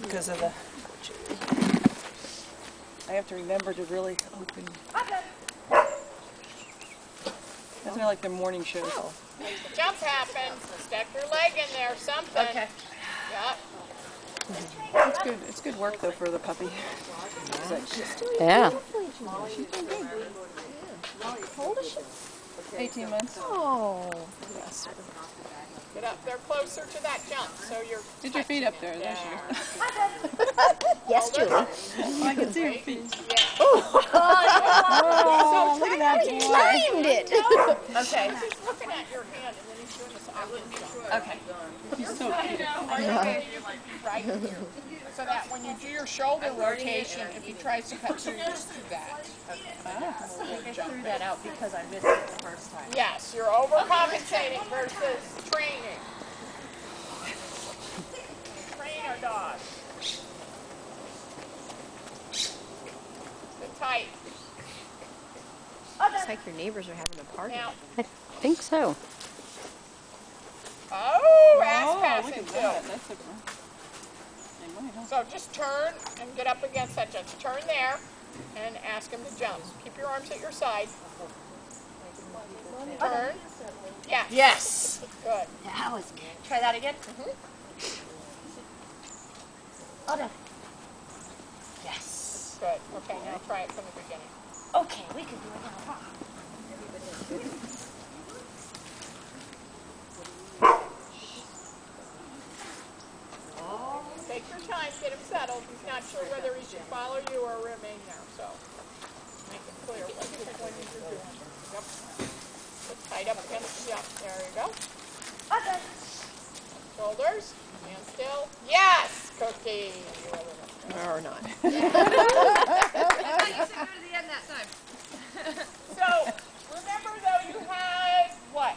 because of the. I have to remember to really open. That's why I like the morning shows. Oh. Jump happens. Stick your leg in there, something. Okay. Yep. It's good. It's good work though for the puppy. Yeah. She's doing good. How old is she? 18 months. Oh. Yes. Get up there closer to that jump, so you're. Get your feet up there. There she is. Yes, Julie. Oh, I can see her feet. Yeah. Oh, Oh, look at that he boy. timed it. Okay. He's looking at your hand, and then he's doing this awkward jump. Okay. He's so cute. Right here. So that when you do your shoulder rotation, if he tries to cut through, just do that. Ah. I threw that out because I missed it the first time. Yes, you're overcompensating versus training. Train our dog. Sit tight. It's like your neighbors are having a party. Now, I think so. oh, ass Oh, look passing at too. that. That's a. So just turn and get up against that jump. Turn there and ask him to jump. Keep your arms at your side. Turn. Yeah. Yes. Good. That was good. Try that again. Oh, no. Yes. Good. Okay, now try it from the beginning. Okay, we can do it now. Huh? Take your time, get him settled. He's not sure whether he should follow you or remain there, so make it clear what you're doing. Yep. Put tight up against the jump. There you go. Okay. Shoulders. Stand still. Yes! Cookie. Or not. So, remember though, you had, what,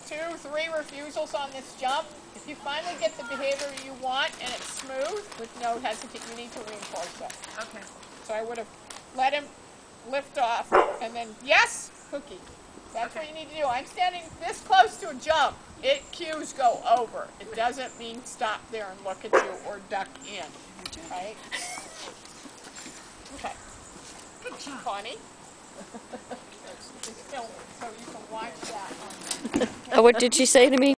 2, 3 refusals on this jump? If you finally get the behavior you want and it's smooth, with no hesitation, you need to reinforce it. Okay. So I would have let him lift off and then, yes, cookie. That's what you need to do. I'm standing this close to a jump. It cues go over. It doesn't mean stop there and look at you or duck in. Right? Okay. Good job. Connie. Still, so you can watch that on Oh, what did she say to me?